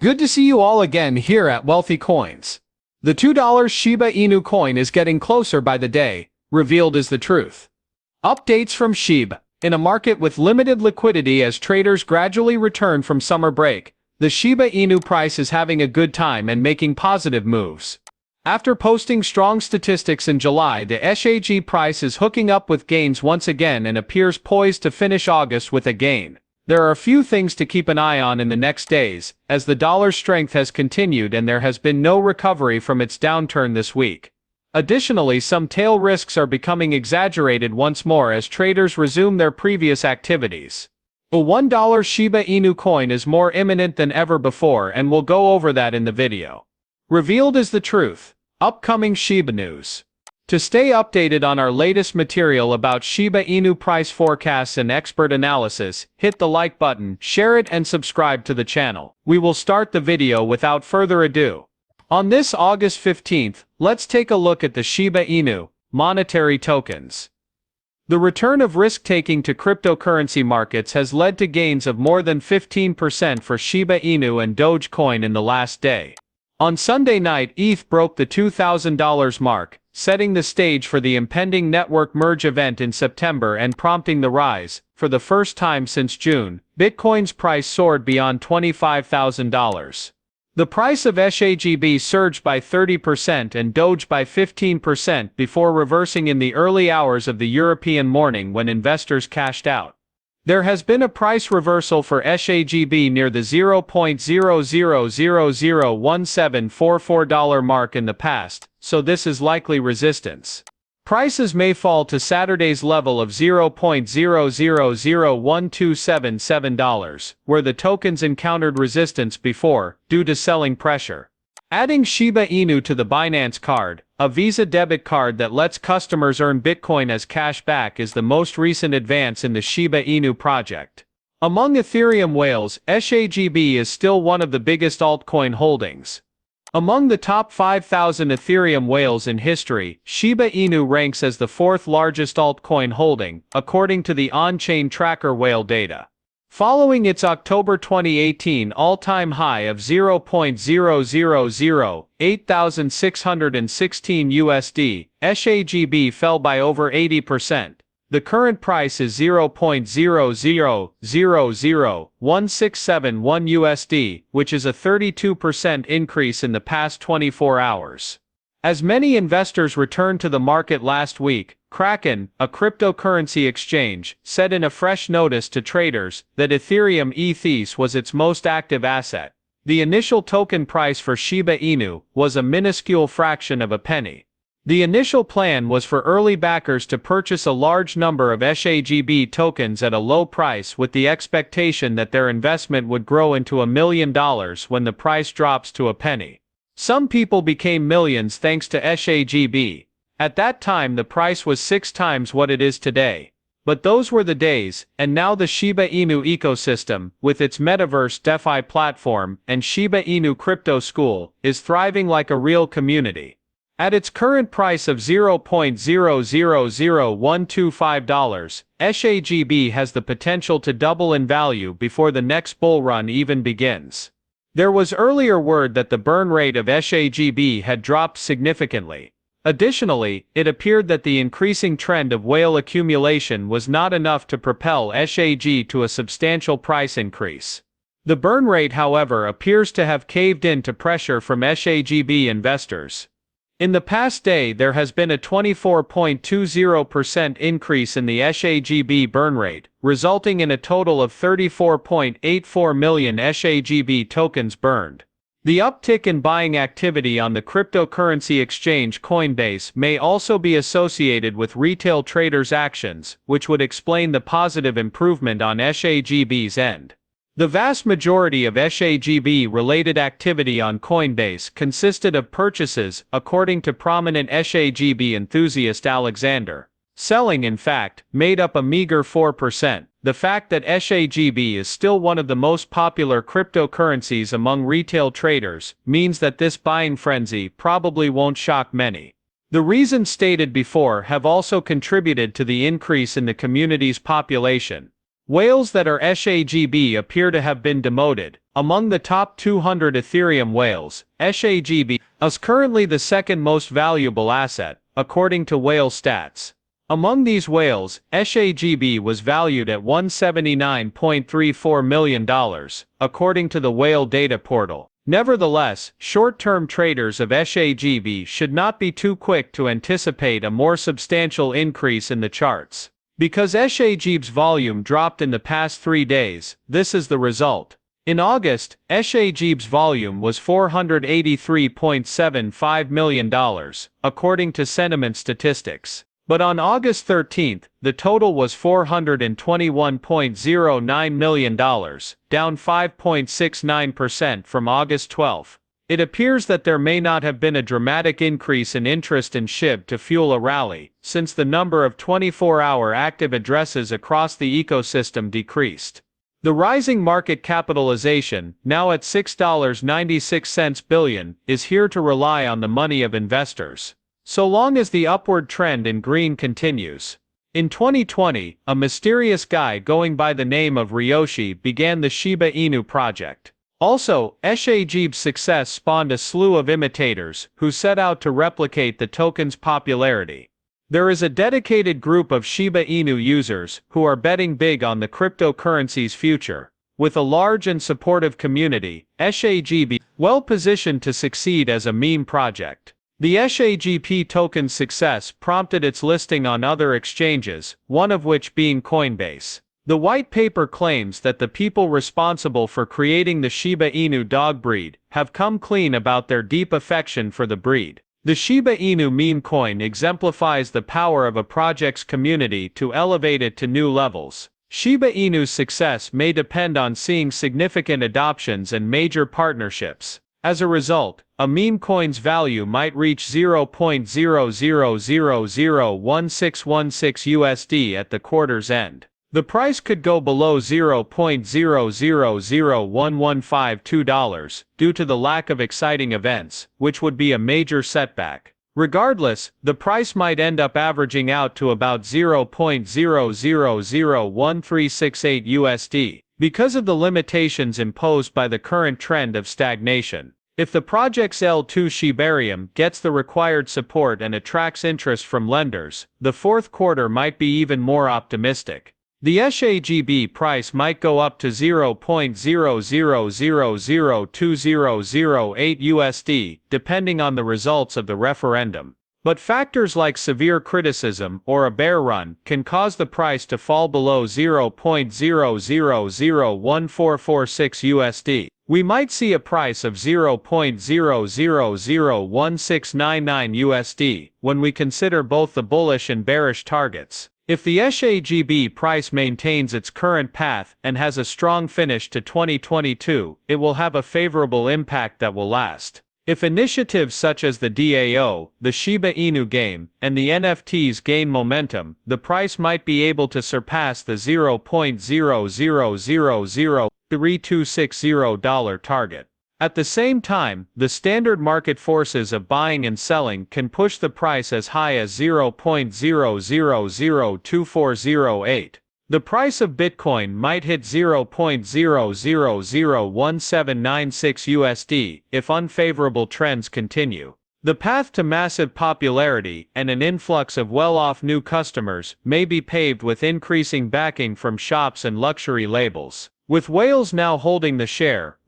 Good to see you all again here at Wealthy Coins. The $2 Shiba Inu coin is getting closer by the day, revealed is the truth. Updates from SHIB. In a market with limited liquidity as traders gradually return from summer break, the Shiba Inu price is having a good time and making positive moves. After posting strong statistics in July, the SHIB price is hooking up with gains once again and appears poised to finish August with a gain. There are a few things to keep an eye on in the next days, as the dollar's strength has continued and there has been no recovery from its downturn this week. Additionally, some tail risks are becoming exaggerated once more as traders resume their previous activities. The $1 Shiba Inu coin is more imminent than ever before, and we'll go over that in the video. Revealed is the truth. Upcoming Shiba news. To stay updated on our latest material about Shiba Inu price forecasts and expert analysis, hit the like button, share it and subscribe to the channel. We will start the video without further ado. On this August 15th, let's take a look at the Shiba Inu monetary tokens. The return of risk-taking to cryptocurrency markets has led to gains of more than 15% for Shiba Inu and Dogecoin in the last day. On Sunday night, ETH broke the $2,000 mark, setting the stage for the impending network merge event in September and prompting the rise. For the first time since June, Bitcoin's price soared beyond $25,000. The price of SHIB surged by 30% and Doge by 15% before reversing in the early hours of the European morning when investors cashed out. There has been a price reversal for SHIB near the $0.00001744 mark in the past, so this is likely resistance. Prices may fall to Saturday's level of $0.00012777, where the tokens encountered resistance before, due to selling pressure. Adding Shiba Inu to the Binance Card, a Visa debit card that lets customers earn Bitcoin as cash back, is the most recent advance in the Shiba Inu project. Among Ethereum whales, SHIB is still one of the biggest altcoin holdings. Among the top 5,000 Ethereum whales in history, Shiba Inu ranks as the fourth largest altcoin holding, according to the on-chain tracker whale data. Following its October 2018 all-time high of $0.008616 SHIB fell by over 80%. The current price is $0.000167 which is a 32% increase in the past 24 hours. As many investors returned to the market last week, Kraken, a cryptocurrency exchange, said in a fresh notice to traders that Ethereum ETH was its most active asset. The initial token price for Shiba Inu was a minuscule fraction of a penny. The initial plan was for early backers to purchase a large number of SHIB tokens at a low price with the expectation that their investment would grow into $1 million when the price drops to a penny. Some people became millions thanks to SHIB. At that time the price was 6 times what it is today. But those were the days, and now the Shiba Inu ecosystem, with its metaverse DeFi platform and Shiba Inu crypto school, is thriving like a real community. At its current price of $0.000125, SHIB has the potential to double in value before the next bull run even begins. There was earlier word that the burn rate of SHIB had dropped significantly. Additionally, it appeared that the increasing trend of whale accumulation was not enough to propel SHIB to a substantial price increase. The burn rate, however, appears to have caved in to pressure from SHIB investors. In the past day there has been a 24.20% increase in the SHIB burn rate, resulting in a total of 34.84 million SHIB tokens burned. The uptick in buying activity on the cryptocurrency exchange Coinbase may also be associated with retail traders' actions, which would explain the positive improvement on SHIB's end. The vast majority of SHIB-related activity on Coinbase consisted of purchases, according to prominent SHIB enthusiast Alexander. Selling, in fact, made up a meager 4%. The fact that SHIB is still one of the most popular cryptocurrencies among retail traders means that this buying frenzy probably won't shock many. The reasons stated before have also contributed to the increase in the community's population. Whales that are shib appear to have been demoted. Among the top 200 Ethereum whales, shib is currently the second most valuable asset, according to Whale Stats. Among these whales, shib was valued at $179.34 million, according to the Whale Data Portal. Nevertheless, short-term traders of shib should not be too quick to anticipate a more substantial increase in the charts. Because shib's volume dropped in the past 3 days, this is the result. In August, shib's volume was $483.75 million, according to Sentiment Statistics. But on August 13, the total was $421.09 million, down 5.69% from August 12. It appears that there may not have been a dramatic increase in interest in SHIB to fuel a rally, since the number of 24-hour active addresses across the ecosystem decreased. The rising market capitalization, now at $6.96 billion, is here to rely on the money of investors. So long as the upward trend in green continues. In 2020, a mysterious guy going by the name of Ryoshi began the Shiba Inu project. Also, shib's success spawned a slew of imitators who set out to replicate the token's popularity. There is a dedicated group of Shiba Inu users who are betting big on the cryptocurrency's future. With a large and supportive community, shib is well positioned to succeed as a meme project. The SHGP token's success prompted its listing on other exchanges, one of which being Coinbase. The white paper claims that the people responsible for creating the Shiba Inu dog breed have come clean about their deep affection for the breed. The Shiba Inu meme coin exemplifies the power of a project's community to elevate it to new levels. Shiba Inu's success may depend on seeing significant adoptions and major partnerships. As a result, a meme coin's value might reach $0.00001616 USD at the quarter's end. The price could go below $0.000115 due to the lack of exciting events, which would be a major setback. Regardless, the price might end up averaging out to about $0.000138 USD. Because of the limitations imposed by the current trend of stagnation. If the project's L2 Shibarium gets the required support and attracts interest from lenders, the fourth quarter might be even more optimistic. The SHGB price might go up to $0.00002008 USD, depending on the results of the referendum. But factors like severe criticism or a bear run can cause the price to fall below $0.00014446 USD. We might see a price of $0.001699 USD when we consider both the bullish and bearish targets. If the SHGB price maintains its current path and has a strong finish to 2022, it will have a favorable impact that will last. If initiatives such as the DAO, the Shiba Inu game, and the NFTs gain momentum, the price might be able to surpass the $0.00003260 target. At the same time, the standard market forces of buying and selling can push the price as high as $0.002408. The price of Bitcoin might hit $0.001796 USD if unfavorable trends continue. The path to massive popularity and an influx of well-off new customers may be paved with increasing backing from shops and luxury labels. With whales now holding the share,